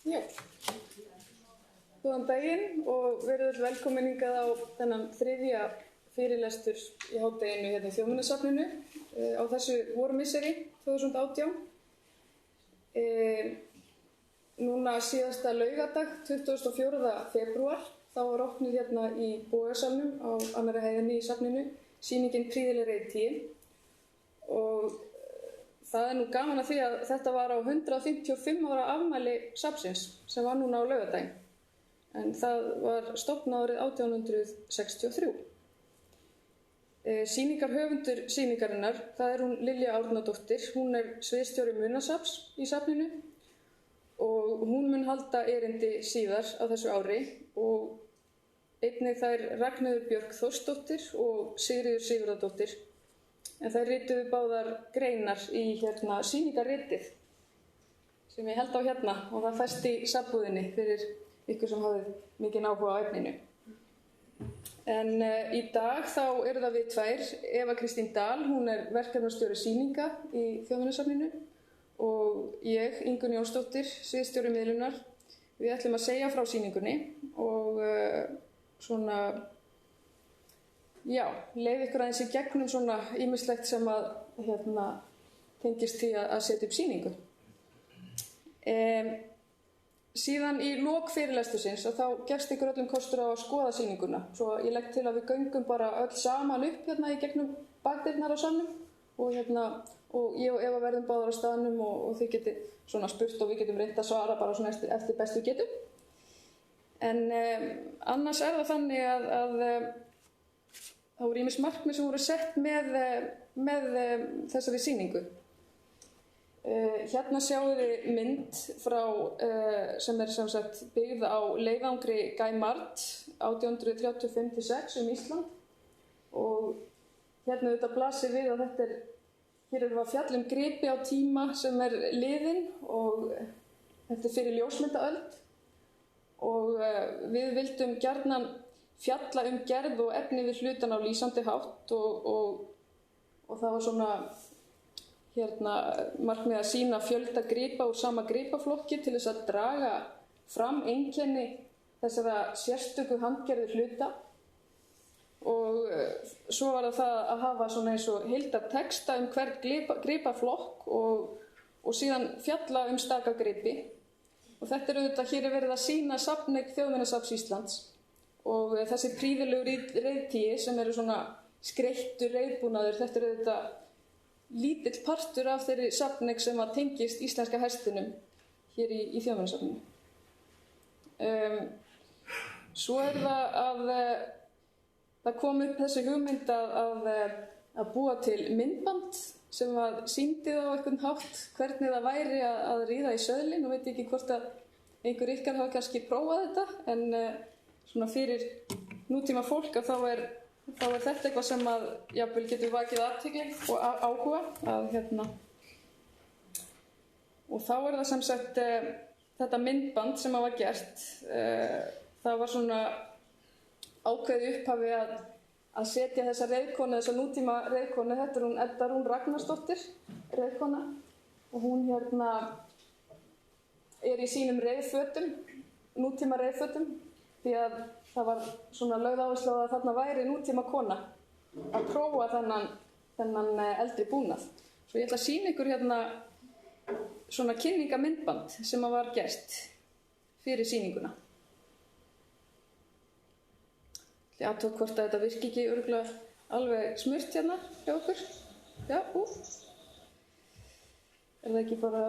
Já, góðan daginn og verið velkomin hingað á þennan þriðja fyrirlestur í hádeginu hérna í Þjóðminjasafninu á þessu vormisseri 2018. Núna síðasta laugardag, 24. febrúar, þá var opnuð hérna í Bogasalnum á annarri hæðinni í safninu sýningin Prýðileg reiðtygi og það nú gaman að því að þetta var á 155 ára afmæli safnsins sem var núna á laugardaginn, en það var stofnað árið 1863. Sýningarhöfundur sýningarinnar, það hún Lilja Árnadóttir, hún sviðsstjóri Munasafns í safninu og hún mun halda erindi síðar á þessu ári og einnig þær Ragnheiður Björk Þórsdóttir og Sigríður Sigurðardóttir. En þær rituðu báðar greinar í sýningarritið sem ég held á hérna og það fæst í safnbúðinni fyrir ykkur sem hafið mikinn áhuga á efninu. En í dag þá eru það við tvær, Eva Kristín Dahl, hún verkefnastjóri sýninga í Þjóðminjasafninu og ég, Ingunn Jónsdóttir, sviðsstjóri miðlunar. Við ætlum að segja frá sýningunni og leiða ykkur aðeins í gegnum svona ýmislegt sem að tengist því að setja upp sýningu. Síðan í lok fyrirlestursins þá gefst ykkur öllum kostur á að skoða sýninguna. Svo ég legg til að við göngum bara öll saman upp í gegnum bakdyrnar á salnum og ég og Eva verðum báðar á staðnum og þið getið svona spurt og við getum reynt að svara bara svona eftir bestu getum. En annars það þannig að það voru ýmis markmið sem voru sett með þessari sýningu. Hérna sjáum við mynd frá, sem sem sagt byggð á leiðangri Guy-Mart 1835-6 Ísland og hérna auðvitað blasir við að hér erum við að fjalla gripi á tíma sem liðinn og þetta fyrir ljósmyndaöld og við vildum gjarnan fjalla gerð og efni við hlutan á lýsandi hátt og það var svona markmið að sýna fjölda gripa úr sama gripaflokki til þess að draga fram einkenni þessara sérstöku handgerðu hluta og svo var það að hafa svona eins og heildartexta hvern gripaflokk og síðan fjalla staka gripi og þetta auðvitað hér verið að sýna safneign Þjóðminjasafns Íslands. Og þessi prýðilegu reiðtygi sem eru svona skreyttur reiðbúnaður, þetta auðvitað lítill partur af þeirri safneign sem að tengist íslenska hestinum hér í Þjóðminjasafninu. Svo það að það kom upp þessi hugmynd að búa til myndband sem að sýndi það á einhvern hátt hvernig það væri að ríða í söðlin og veit ekki hvort að einhver ykkar hafa kannski prófað þetta, en svona fyrir nútíma fólk að þá þetta eitthvað sem að jafnvel getur vakið athygli og áhuga og þá það sem sagt þetta myndband sem var gert það var svona ákveðið upphafi að setja þessa reiðkonu, þessa nútíma reiðkonu, þetta hún Edda Rún Ragnarsdóttir reiðkona og hún í sínum reiðfötum, nútíma reiðfötum því að það var svona lögð áherslu á að þarna væri nútíma kona að prófa þennan eldri búnað. Svo ég ætla að sýna ykkur svona kynningamyndband sem var gert fyrir sýninguna. Ég athugað hvort að þetta virki ekki örugglega alveg smurt hjá okkur. Já, það ekki bara...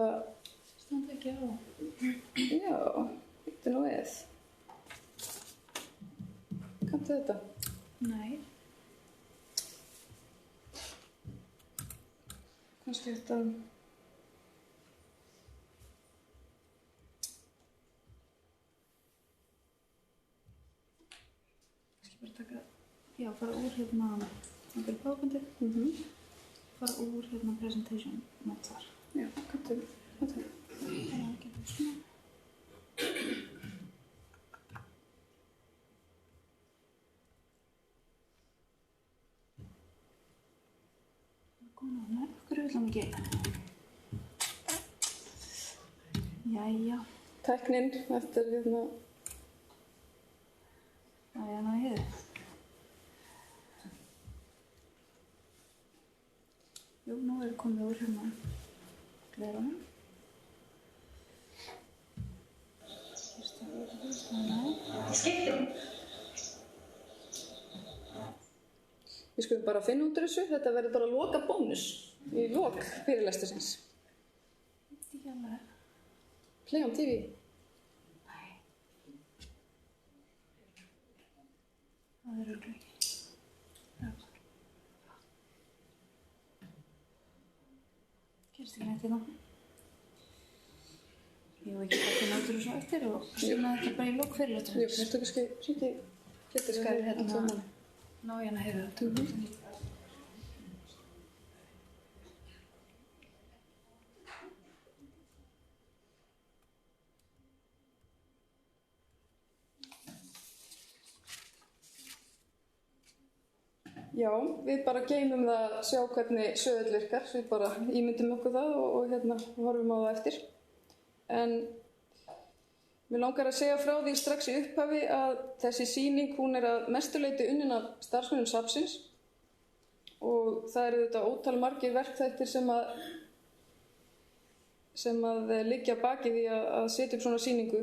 Standa ekki á. Já, þetta nú við. Kanntu þetta? Nei. Kannski þetta... Kannski bara taka... Já, fara úr einhverju bókandi. Fara úr presentation mode þar. Já, kanntu þetta. Já, getum svona. Nei, okkur vill hann ekki. Jæja. tæknin eftir hérna. Næjana Heiðu. Jú, nú komið úr hérna glerunum. Skiptum. Við skulum bara finna út úr þessu. Þetta verður bara loka bónus í lok fyrirlestursins. Þetta ekki alveg. Play on TV. Nei. Það örugglega ekki. Gerist ekki neitt hérna. Ég var ekki bara að finna út úr þessu eftir og finna þetta bara í lok fyrirlestursins. Jú, þetta kannski hringi getur Skal hérna ná hérna Heiðu. Já, við bara geymum það að sjá hvernig söðull virkar. Við bara ímyndum okkur það og hérna horfum á það eftir. En mér langar að segja frá því strax í upphafi að þessi sýning hún að mestu leyti unnin af starfsmönnum safnsins og það eru þetta ótal margir verkþættir sem að liggja baki því að setja upp svona sýningu.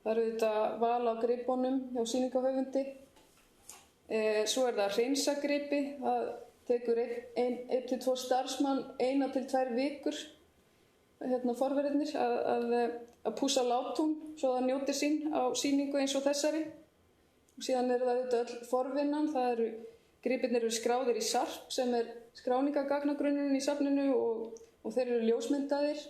Það eru þetta val á gripunum hjá sýningahöfundi. Svo það hreinsagripi, það tekur 1 til 2 starfsmann 1 til 2 vikur, forverðirnir, að pússa látún svo það njóti sín á sýningu eins og þessari. Og síðan það auðvitað öll forvinnan, gripirnir eru skráðir í SARP sem skráningagagnagrunurinn í safninu og þeir eru ljósmyndaðir.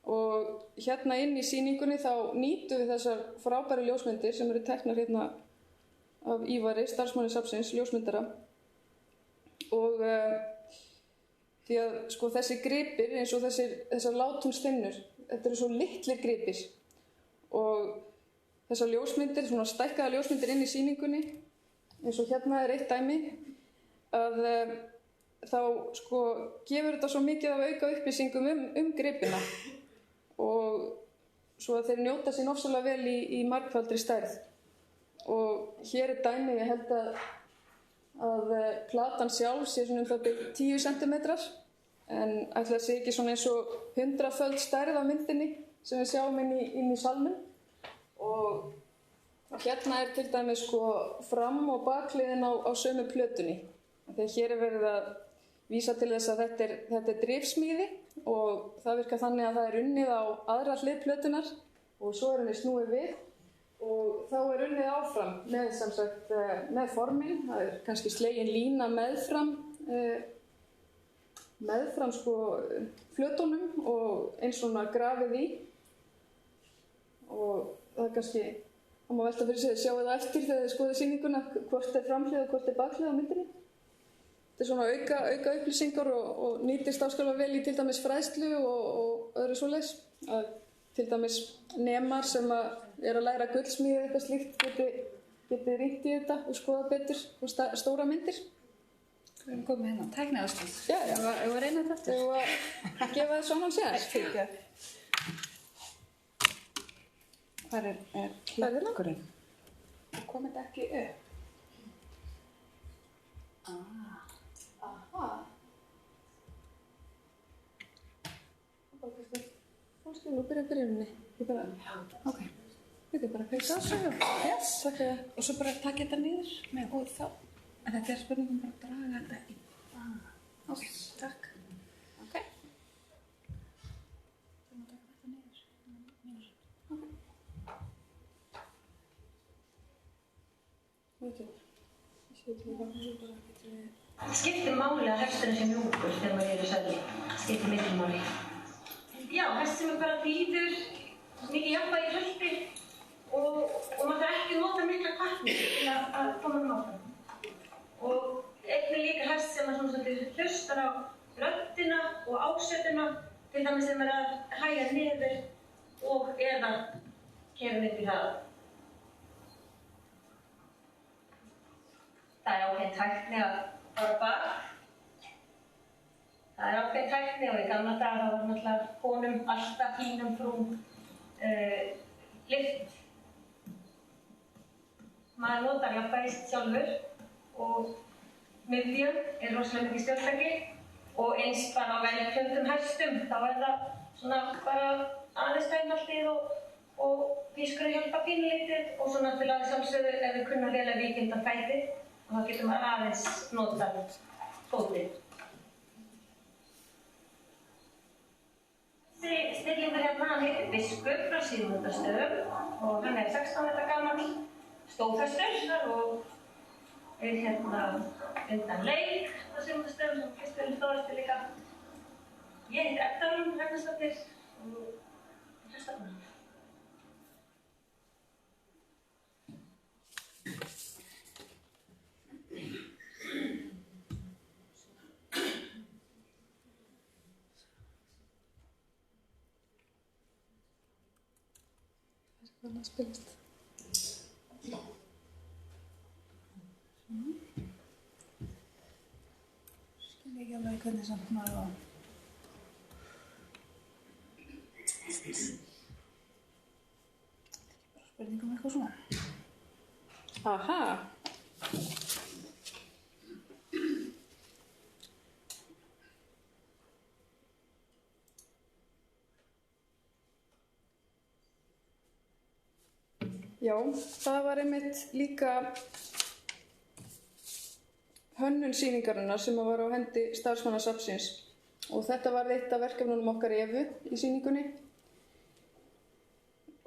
Og hérna inn í sýningunni þá nýtum við þessar frábæru ljósmyndir sem eru teknar hérna af Ívari, starfsmanni safnsins, ljósmyndara. Og því að sko þessi gripir eins og þessar látúnsþynnur, þetta eru svo litlir gripir og þessar ljósmyndir, svona stækkaða ljósmyndir inn í sýningunni, eins og hérna eitt dæmi, að þá sko gefur þetta svo mikið af auka upplýsingum um gripina og svo að þeir njóta sín ofsalega vel í margfaldri stærð. Og hér dæmi, ég held að platan sjálf sé svona það 10 cm en ætli það sé ekki svona eins og 100-föld stærð af myndinni sem við sjáum inn í salnum. Og hérna til dæmis sko fram- og bakliðin á sömu plötunni. Þegar hér verið að vísa til þess að þetta er drifsmíði og það virkar þannig að það unnið á aðra hlið plötunar og svo henni snúið við. Og þá unnið áfram með, sem sagt, með forminn, það kannski slegin lína meðfram sko flötunum og eins svona grafið í. Og það kannski, það má velta fyrir sig að sjá það eftir þegar þið skoðið sýninguna, hvort framhlið og hvort bakhlið á myndinni. Þetta svona auka upplýsingar og nýtist áskilja vel í til dæmis fræðslu og öðru svoleiðis. Til dæmis nemar sem að læra gullsmíði eitthvað slíkt geti rýnt í þetta og skoða betur og stóra myndir. Við erum komið hérna, tækniaðstoð. Já. Ég var að reyna þetta. Ég var að gefa það svona sér. Hvar er hlökkurinn? Kom þetta ekki upp? Aha. Kannski nú byrjuninni. Ok. Þetta bara að kveita á sig og Yes. Og svo bara taka þetta niður og þá. En þetta spurningum bara að draga þetta í. Ok, takk. Ok. Þú má taka þetta niður. Það skiptir máli að hesturinn sé mjúkur þegar maður í sæti. Skiptir miklu máli. Já, hest sem bara býður mikið jafnvægi í hölpi og maður þarf ekki að nota mikla hvatni til að koma áfram. Og einnig líka hest sem hlustar á röddina og ásetuna, til dæmis sem að hægja niður og eða keyra upp í hraða. Það ákveðin tækni að fara bak. Það ákveðin tækni og í gamla daga var náttúrulega konum alltaf fínum frúm lykt. Maður notar jafnvægist sjálfur og miðjan rosalega mikið stjórntæki og eins bara á velflöndum hestum, þá það svona bara aðeins beinhaltið og pískur hjálpa pínulítið og svona til að sjálfsögðu ef við kunna vel að víkjunda fæti og þá getur maður aðeins notað fótinn. Þessi stillingur hérna, hann heitir Biskup frá Sigmundarstöðum og hann 16 metra gamall, stóðhestur og hérna undan leik á Sigmundarstöðum sem Kristján stóðhestur líka. Ég heiti Edda Ragnarsdóttir og hestafnum. Þannig að spilast. Skil ekki alveg hvernig samt maður var. Bara spurning eitthvað svona. Aha! Já, það var einmitt líka hönnun sýningarinnar sem var á hendi starfsmanna safnsins og þetta var eitt af verkefnunum okkar Evu í sýningunni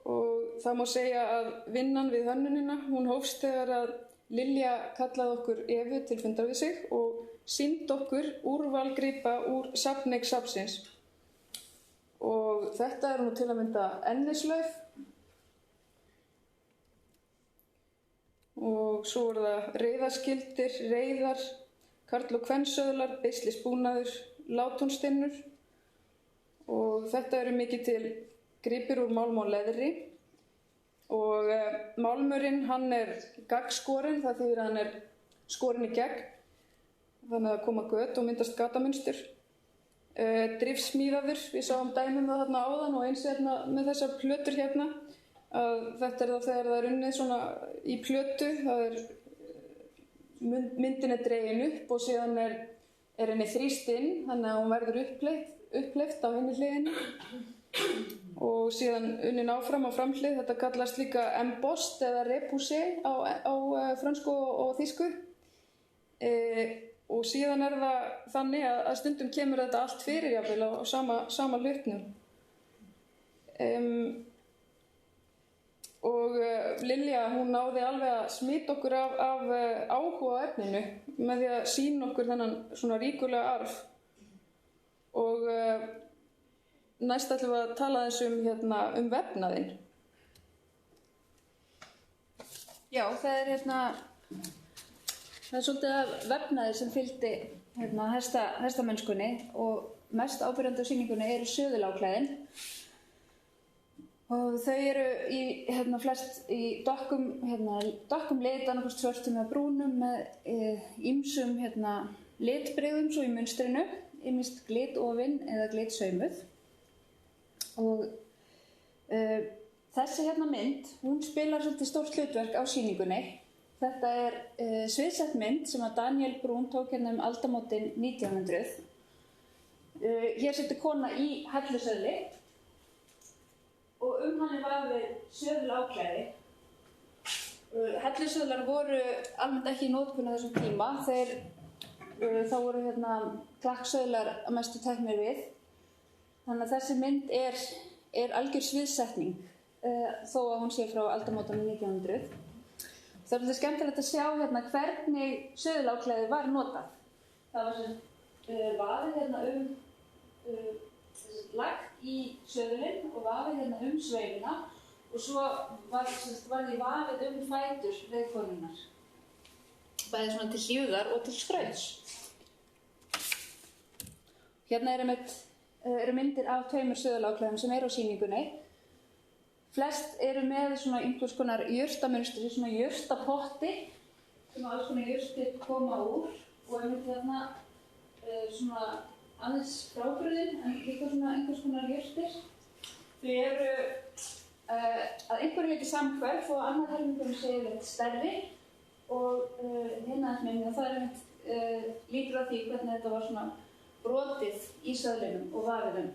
og það má segja að vinnan við hönnunina, hún hófst þegar að Lilja kallaði okkur Evu til fundar við sig og sýndi okkur úrval gripa úr safneign safnsins og þetta nú til að mynda ennislauf og svo það reiðarskildir, reiðar, karl- og kvensöðlar, beislisbúnaður, látónstinnur og þetta mikið til gripir úr málm og leðri og málmurinn hann gaggskorinn, það þýðir að hann skorinn í gegn þannig að koma göt og myndast gatamunstur. Drifsmíðaður, við sáum dæmum það þarna áðan og eins hérna með þessar plötur hérna að þetta það þegar það unnið svona í plötu, það myndin dregin upp og síðan henni þrýst inn þannig að hún verður upphleypt á hinni hliðinni og síðan unnin áfram á framhlið, þetta kallast líka embossed eða repoussé á frönsku og þýsku og síðan það þannig að stundum kemur þetta allt fyrir jafnvel á sama hlutnum. Og Lilja, hún náði alveg að smita okkur af áhuga á efninu með því að sýna okkur þennan svona ríkulega arf. Og næst ætlum við að tala þess um vefnaðinn. Já, það er svolítið af vefnaði sem fylgdi hestamennskunni og mest ábyrjandi á sýningunni söðuláklæðin. Og þau flest í dökkum lit, annað hvort svörtum eða brúnum með ýmsum litbrigðum svo í munstrinu, ýmist glitofin eða glitsaumuð. Og þessi mynd, hún spilar svolítið stórt hlutverk á sýningunni. Þetta sviðsett mynd sem að Daniel Brún tók aldamótin 1900. Hér situr kona í hellusöðli. Og hann vafið söðuláklæði. Hellusöðlar voru almennt ekki í notkun á þessum tíma. Þá voru klakksöðlar að mestu teknir við. Þannig að þessi mynd algjör sviðsetning þó að hún sé frá aldamótunum 1900. Það þetta skemmtilegt að sjá hvernig söðuláklæði var notað. Það var vafið lagt í söðulinn og vafið sveifina og svo var því vafið fætur reiðkonunnar. Bæði svona til hlífðar og til skrauts. Hérna eru myndir af tveimur söðuláklæðum sem á sýningunni. Flest eru með svona einhvers konar jurtamunstri, svona jurtapotti sem alls konar jurtir koma úr og svona aðeins frábrugðin en líka svona einhvers konar jurtir. Þau að einhverju leyti samhverf og annar helmingurinn sé yfirleitt stærri og hinn aðeins minni og það lítur að því hvernig þetta var svona brotið í söðlinum og vafinum.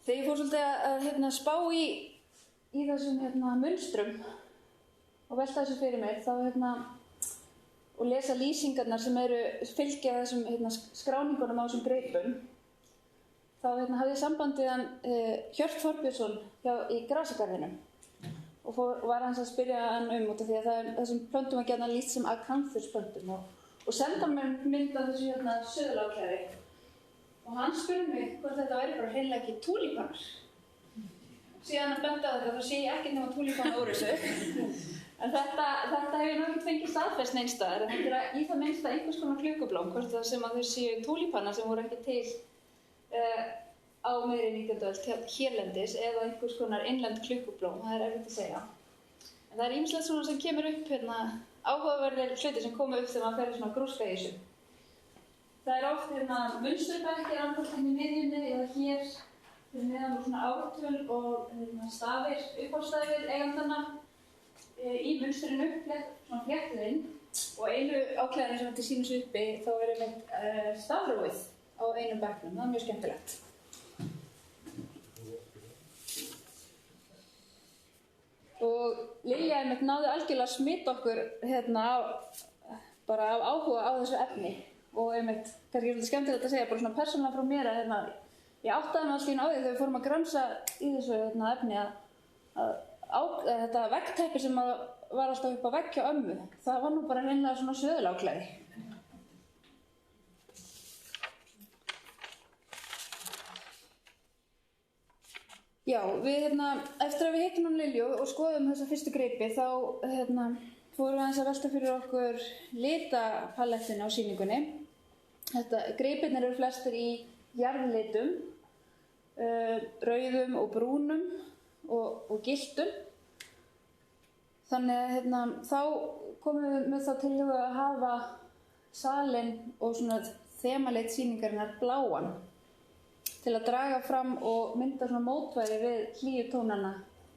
Þegar ég fór svolítið að spá í þessum munstrum og velta þessu fyrir mér þá og lesa lýsingarnar sem fylgja þessum skráningunum á þessum greipum þá hafði ég samband við hann Hjört Þorbjörnsson í Grasagarðinum og var hans að spyrja hann út af því að þessum plöntum var gjarnan lýst sem akanthusplöntum og senda mér mynd af þessu suðuláklæði og hann spurði mig hvort þetta væri bara hreinlega ekki túlípanar. Síðan hann benti á þetta þá sé ég ekkert nema túlípana úr þessu en þetta hefur náttúrulega ekki fengið staðfest neins staðar en þetta í það minnsta einhvers konar klukkublóm hvort það sem að þau séu túlípanar sem voru ekki til á miðri 19. öld hérlendis eða einhvers konar innlend klukkublóm, það erfitt að segja. En það ýmislegt svona sem kemur upp áhugaverðir hlutir sem koma upp þegar maður fer í svona grúska í þessu. Það oft munsturbekkir annað í miðjunni eða hér fyrir neðan svona ártöl og stafir, uppástafir eigandanna í munsturinu, svona fléttuð inn og einu áklæðinu sem þetta sýnir sig uppi þá einmitt stafrófið á einu bekknum, það mjög skemmtilegt. Og Lilja einmitt náði algjörlega að smita okkur bara af áhuga á þessu efni og einmitt, kannski svolítið skemmtilegt að segja, bara svona persónulega frá mér að ég áttaði mig alltaf á því þegar við fórum að gransa í þessu efni að þetta veggteppi sem var alltaf upp á vegg hjá ömmu, það var nú bara hreinlega svona suðuláklæði. Já, eftir að við hittum hann Lilju og skoðum þessa fyrstu greipi þá fórum við aðeins að velta fyrir okkur litapalettinu á sýningunni. Greipirnir eru flestir í jarðlitum, rauðum og brúnum og gylltum. Þannig að þá komum við með þá tillögu að hafa salinn og svona þemalit sýningarinnar bláan til að draga fram og mynda svona mótvægi við hlýju tónana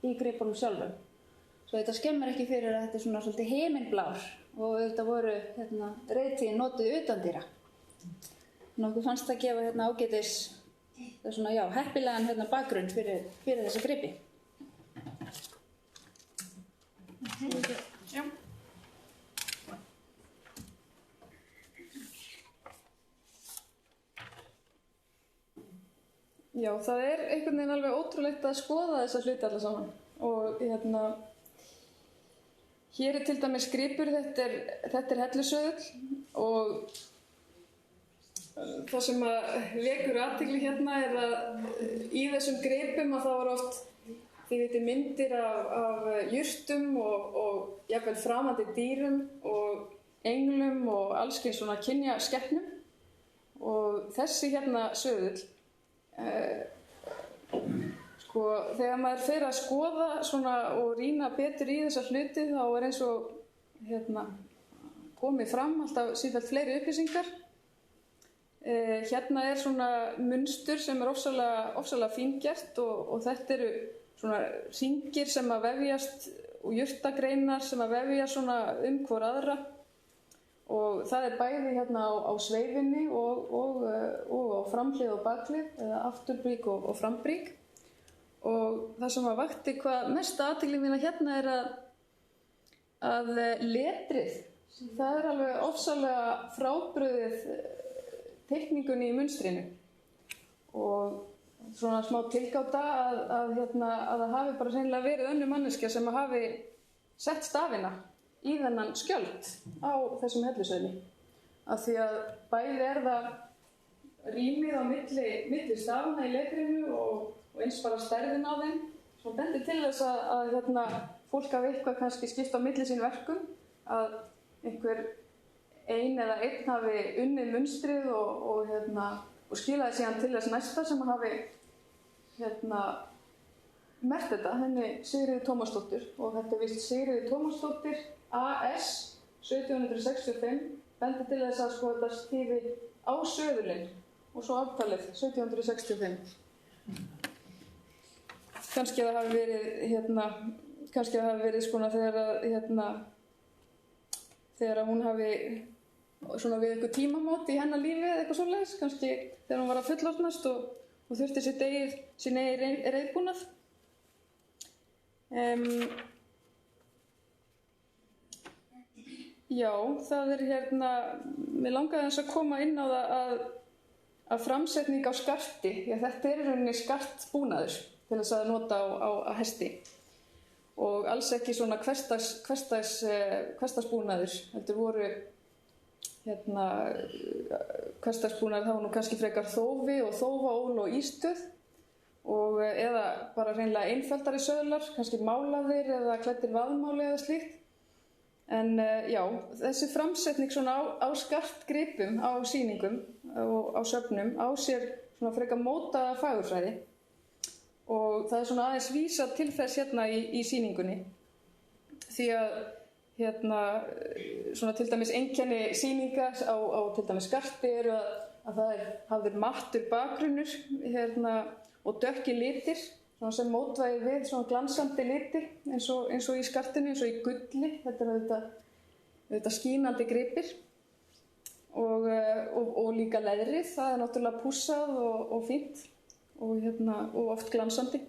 í greipunum sjálfum. Svo þetta skemmir ekki fyrir að þetta svona svolítið himinblár og þetta voru reiðtíðin notuð utandýra. Okkur fannst það gefa ágætis svona heppilegan bakgrunn fyrir þessi greipi. Já. Já, það einhvern veginn alveg ótrúlegt að skoða þessa hluti alla saman og hér til dæmis gripur, þetta er hellusöðull og það sem að vekur athygli er að í þessum gripum að það var oft þið veitir myndir af jurtum og jafnvel framandi dýrum og englum og alls kyns svona kynja skepnum og þessi söðull þegar maður fer að skoða svona og rýna betur í þessa hluti þá eins og komið fram alltaf sífellt fleiri upplýsingar. Hérna svona munstur sem ofsalega fíngert og þetta eru svona hringir sem að vefjast og jurtagreinar sem að vefja svona hvor aðra og það bæði á sveifinni og á framhlið og bakhlið eða afturbrík og frambrík og það sem að vakti hvað mesta athygli mína að letrið það alveg ofsalega frábrugðið teikningunni í munstrinu og svona smá tilgáta að það hafi bara hreinlega verið önnur manneskja sem að hafi sett stafina í þennan skjöld á þessum hellusöðli. Af því að bæði það rýmið á milli stafina í letrinu og eins bara stærðin á þeim. Svo bendir til þess að fólk hafi eitthvað kannski skipt á milli sín verkum, að einhver einn hafi unnið munstrið og skilaði síðan til þess næsta sem hafi merkt þetta, henni Sigríður Tómasdóttur og þetta vist Sigríður Tómasdóttir AS 1765 bendir til þess að þetta stífi á söðulinn og svo aftalið 1765. kannski það hafi verið svona þegar hún hafi svona við eitthvað tímamót í hennar lífi eða eitthvað svoleiðis, kannski þegar hún var að fullorðnast og þurfti sín eigin reiðbúnað. Já, það mér langaði aðeins að koma inn á það að framsetning á skarti, því að þetta í rauninni skartbúnaður til þess að nota á hesti og alls ekki svona hversdagsbúnaður, heldur voru hversdagsbúnaður, það var nú kannski frekar þófi og þófaól og ístöð og eða bara hreinlega einfaldari söðlar, kannski málaðir eða klæddir vaðmáli eða slíkt. En já, þessi framsetning svona á skartgripum á sýningum og á söfnum á sér svona frekar mótaða fagurfræði og það svona aðeins vísað til þess í sýningunni. Því að svona til dæmis einkenni sýninga á til dæmis skarti eru að það hafður mattur bakgrunnur og dökkir litir sem mótvægi við svona glansandi liti eins og í skartinu, eins og í gulli. Þetta er auðvitað skínandi gripir og líka leðrið, það er náttúrulega pússað og fínt og oft glansandi.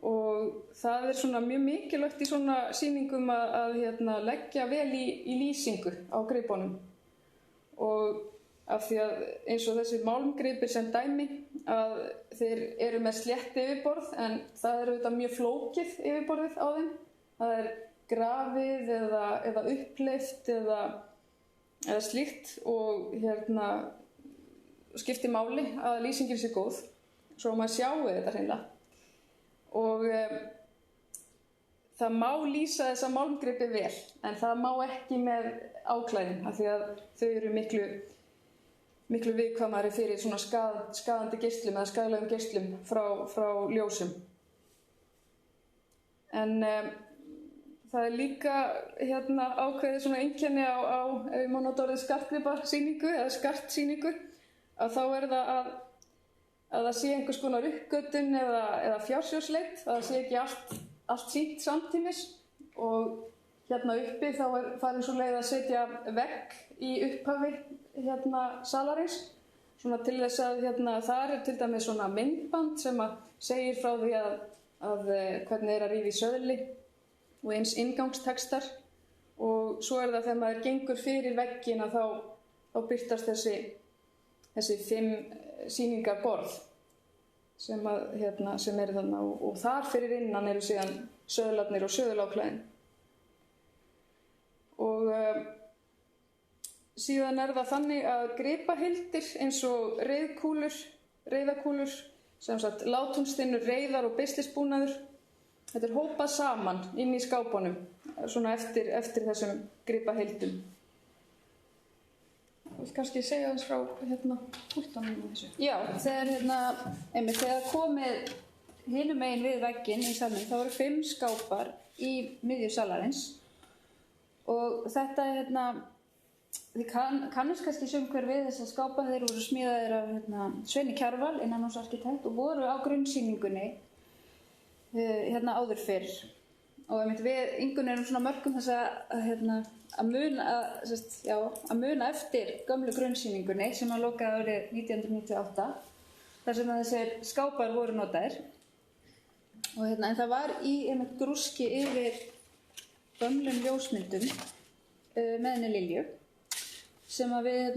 Og það er svona mjög mikilvægt í svona sýningum að leggja vel í lýsingu á gripunum. Og af því að eins og þessi málmgripir sem dæmi að þeir eru með slétt yfirborð en það er auðvitað mjög flókið yfirborðið á þeim. Það er grafið eða uppleift eða slíkt og skiptir máli að lýsingin sé góð svo að maður sjáu þetta hreinlega. Og það má lýsa þessa málmgripi vel en það má ekki með áklæðin af því að þau eru miklu viðkvæmari fyrir svona skaðandi geislum eða skaðlegum geislum frá ljósum. En það er líka ákveðið svona einkenni á ef ég má nota orðið skartgripasýningu eða skartsýningu að þá er það að það sé einhvers konar uppgötvun eða fjársjóðsleit, að það sé ekki allt sýnt samtímis og uppi þá er farin svo leið að setja vegg í upphafi salarins svona til þess að þar er til dæmis svona myndband sem að segir frá því að hvernig er að rífa í söðli og eins inngangstextar og svo er það þegar maður gengur fyrir veggina þá birtast þessi 5 sýningarborð sem eru þarna og þar fyrir innan eru síðan söðlarnir og söðuláklæðin. Og síðan er það þannig að gripahildir eins og reiðakúlur, sem sagt látúnstinnur, reiðar og beislisbúnaður, þetta er hópað saman inn í skápunum svona eftir þessum gripahildum. Þú vilt kannski segja þess frá púltunum og þessu? Já, þegar komið hinum megin við vegginn í salnum þá eru 5 skápar í miðju salarins og þetta þið kannast kannski sum hver við þessa skápa, þeir voru smíðaðir af Sveini Kjarval, innanhúsarkitekt og voru á grunnsýningunni áður fyrr. Og við Ingunn erum svona mörgum þess að muna eftir gömlu grunnsýningunni sem að lokaði árið 1998 þar sem þessir skápar voru notaðir. Og en það var í grúski yfir gömlum ljósmyndum með henni Lilju sem að við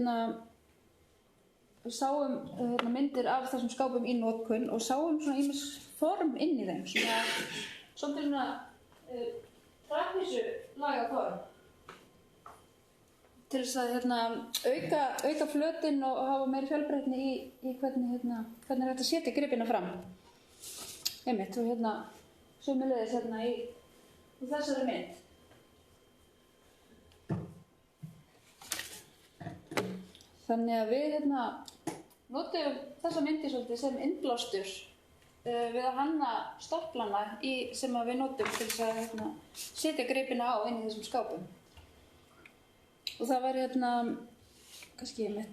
sáum myndir af þessum skápum í notkun og sáum svona ýmis form inn í þeim, svona trappísulaga form til þess að auka flötinn og hafa meiri fjölbreytni í hvernig er hægt að setja gripina fram. Og sömuleiðis í þessari mynd. Þannig að við notum þessa myndi svolítið sem innblástur við að hanna stoflana sem við notum til þess að setja gripina á inn í þessum skápum. Og það var kannski fyrir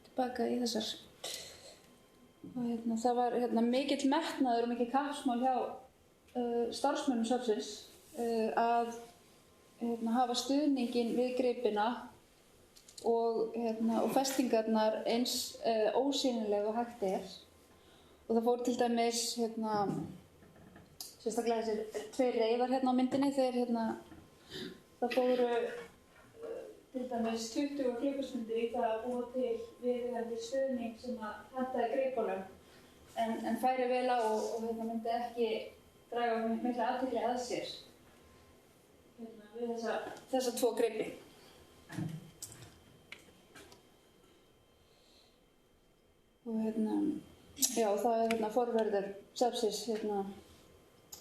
tilbaka í þessar Og það var mikill metnaður og mikill kappsmál hjá starfsmönnum safnsins að hafa stuðninginn við gripina og festingarnar eins ósýnileg og hægt er. Og það fór til dæmis sérstaklega þessir 2 reiðar á myndinni þegar það fóru til dæmis 20 klukkustundir í það að búa til viðeigandi stuðning sem að hentaði gripunum en færi vel á og myndi ekki draga mikla athygli að sér við þessa 2 gripi. Og já, það er forvörður safnsins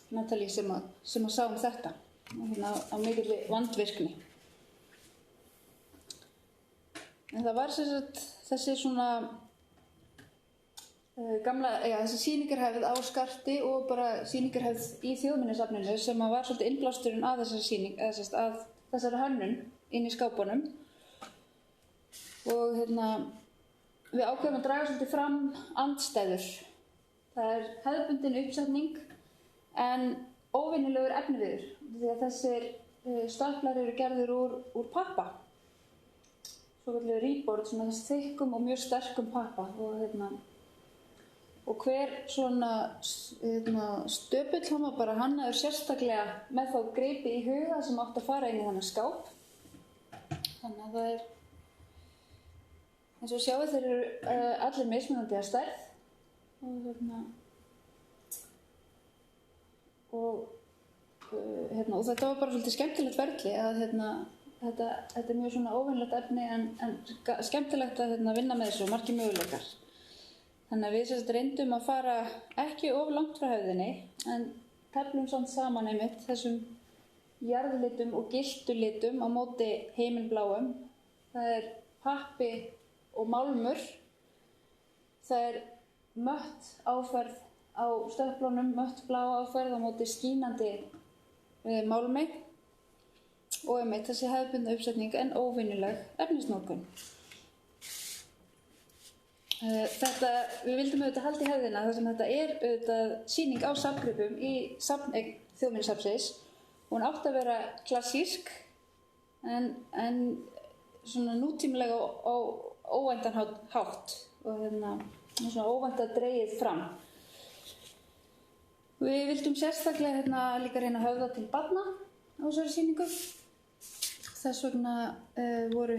Natalie sem að sá þetta á mikilli vandvirkni. En það var þessi svona gamla, þessi sýningarhefð á Skarti og bara sýningarhefð í Þjóðminjasafninu sem var svolítið innblásturinn að þessari sýning, að þessari hönnun inn í skápunum. Og við ákveðum að draga svolítið fram andstæður. Það er hefðbundin uppsetning en óvenjulegur efniviður því að þessir stöplar eru gerðir úr pappa. Svokölluð rýbord, svona þess þykkum og mjög sterkum pappa og hver svona stöpull hann var bara hannaður sérstaklega með þá gripi í huga sem átt að fara inn í þennan skáp. Þannig að það er eins og sjáu þeir eru allir mismunandi að stærð og þetta var bara svolítið skemmtilegt ferli að þetta er mjög svona óvenjulegt efni en skemmtilegt að vinna með þessu og margir möguleikar. Þannig að við reyndum að fara ekki of langt frá hefðinni en teflum samt saman einmitt þessum jarðlitum og gyltulitum á móti himinbláum. Það er pappi og málmur. Það er mött áferð á stöpplunum, mött blá áferð á móti skínandi málmi og einmitt þessi hefðbundna uppsetning en óvenjuleg efnisnotkun. Við vildum auðvitað halda í hefðina þar sem þetta er auðvitað sýning á safngripum í safneign Þjóðminjasafnsins. Hún átti að vera klassísk en svona nútímalega og óvæntan hátt og svona óvænt að dregið fram. Við vildum sérstaklega líka reyna að höfða til barna á þessari sýningu. Þess vegna voru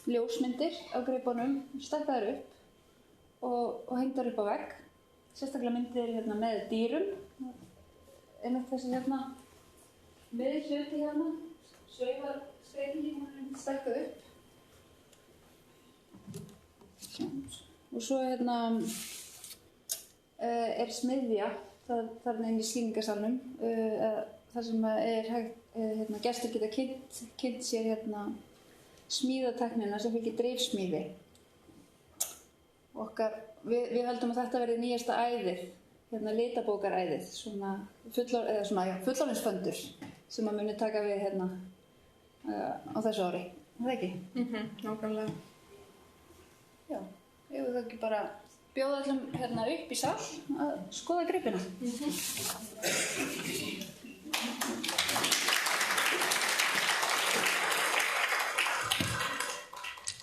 ljósmyndir á gripunum stækkaðar upp og hengdar upp á vegg. Sérstaklega myndir með dýrum. Einmitt þessi miðhluti sveifarskreitingin stækkað upp. Og svo er smiðja þarna inn í sýningarsalnum þar sem gestir geta kynnt sér smíðatæknina sem fylgir dreifsmíði. Við höldum að þetta verði nýjasta æðið, litabókaræðið, fullorðinsföndur sem að muni taka við á þessu ári. Er það ekki? Nákvæmlega. Já, ég vil ekki bara bjóða allum upp í sal að skoða gripina.